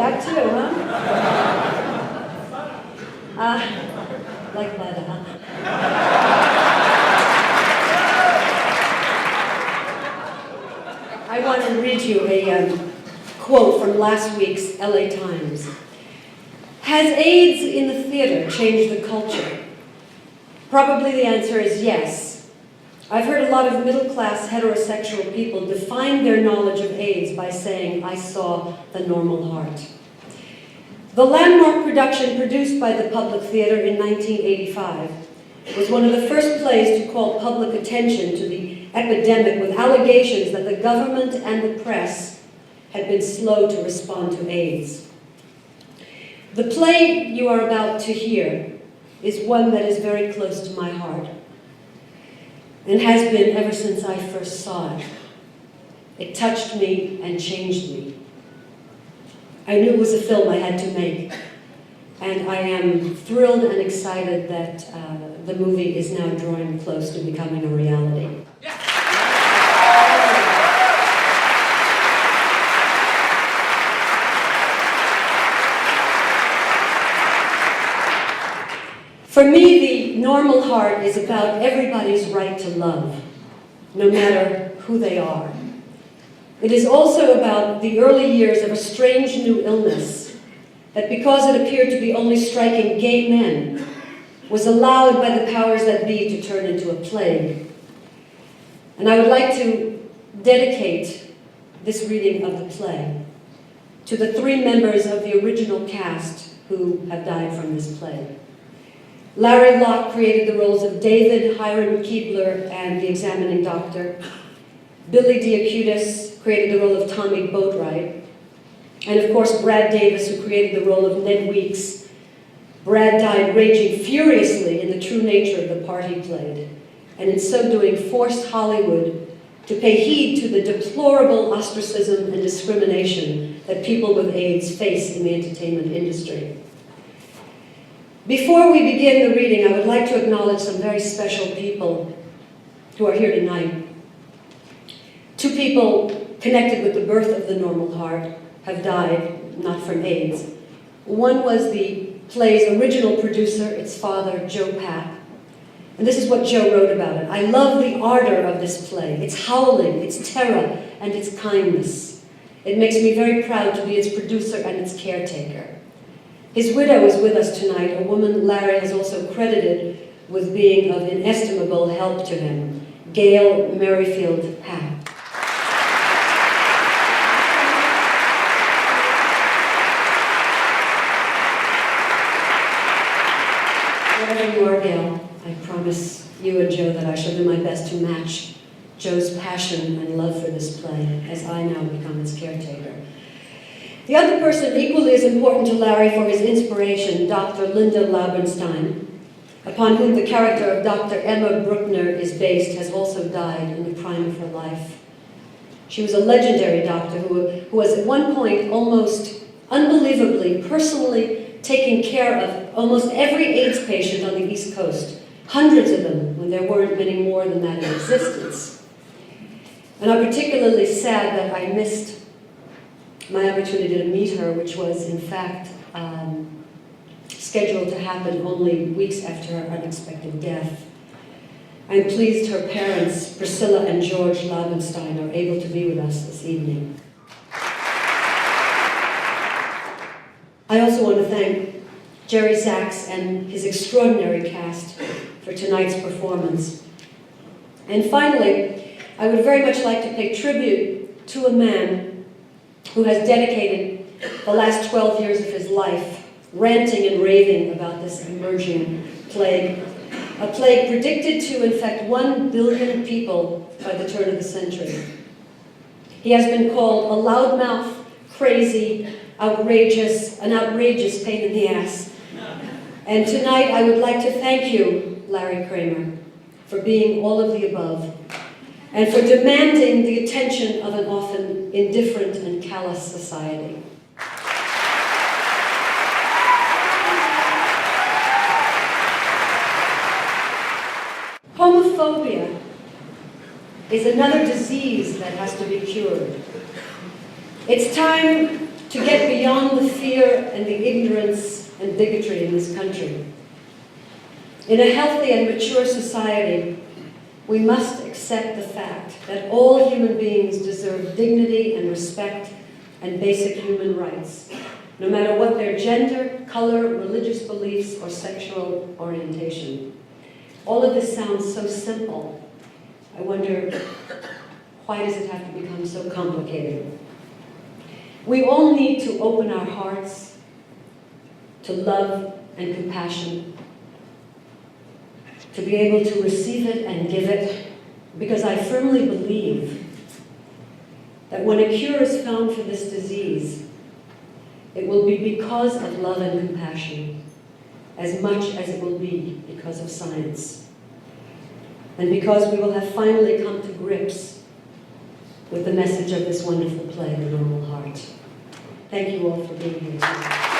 that too, huh? Like that, huh? I want to read you a quote from last week's LA Times. Has AIDS in the theater changed the culture? Probably the answer is yes. I've heard a lot of middle-class heterosexual people define their knowledge of AIDS by saying, I saw The Normal Heart. The landmark production produced by the Public Theater in 1985 was one of the first plays to call public attention to the epidemic with allegations that the government and the press had been slow to respond to AIDS. The play you are about to hear is one that is very close to my heart and has been ever since I first saw it. It touched me and changed me. I knew it was a film I had to make, and I am thrilled and excited that the movie is now drawing close to becoming a reality. For me, The Normal Heart is about everybody's right to love, no matter who they are. It is also about the early years of a strange new illness that, because it appeared to be only striking gay men, was allowed by the powers that be to turn into a plague. And I would like to dedicate this reading of the play to the 3 members of the original cast who have died from this play. Larry Locke created the roles of David, Hiram Keebler, and the examining doctor. Billy Diacutis created the role of Tommy Boatwright. And of course, Brad Davis, who created the role of Ned Weeks. Brad died raging furiously in the true nature of the part he played, and in so doing forced Hollywood to pay heed to the deplorable ostracism and discrimination that people with AIDS face in the entertainment industry. Before we begin the reading, I would like to acknowledge some very special people who are here tonight. 2 people connected with the birth of The Normal Heart have died, not from AIDS. One was the play's original producer, its father, Joe Papp. And this is what Joe wrote about it. I love the ardor of this play, its howling, its terror, and its kindness. It makes me very proud to be its producer and its caretaker. His widow is with us tonight, a woman Larry has also credited with being of inestimable help to him, Gail Merrifield Papp. Wherever you are, Gail, I promise you and Joe that I shall do my best to match Joe's passion and love for this play as I now become its caretaker. The other person equally as important to Larry for his inspiration, Dr. Linda Laubenstein, upon whom the character of Dr. Emma Bruckner is based, has also died in the prime of her life. She was a legendary doctor who was at one point almost unbelievably personally taking care of almost every AIDS patient on the East Coast, hundreds of them when there weren't many more than that in existence. And I'm particularly sad that I missed my opportunity to meet her, which was in fact scheduled to happen only weeks after her unexpected death. I'm pleased her parents, Priscilla and George Laubenstein, are able to be with us this evening. I also want to thank Jerry Sachs and his extraordinary cast for tonight's performance. And finally, I would very much like to pay tribute to a man who has dedicated the last 12 years of his life ranting and raving about this emerging plague, a plague predicted to infect 1 billion people by the turn of the century. He has been called a loudmouth, crazy, an outrageous pain in the ass. And tonight I would like to thank you, Larry Kramer, for being all of the above, and for demanding the attention of an often indifferent and callous society. Homophobia is another disease that has to be cured. It's time to to get beyond the fear and the ignorance and bigotry in this country. In a healthy and mature society, we must accept the fact that all human beings deserve dignity and respect and basic human rights, no matter what their gender, color, religious beliefs, or sexual orientation. All of this sounds so simple. I wonder, why does it have to become so complicated? We all need to open our hearts to love and compassion, to be able to receive it and give it, because I firmly believe that when a cure is found for this disease, it will be because of love and compassion, as much as it will be because of science. And because we will have finally come to grips with the message of this wonderful play, The Normal Heart. Thank you all for being here.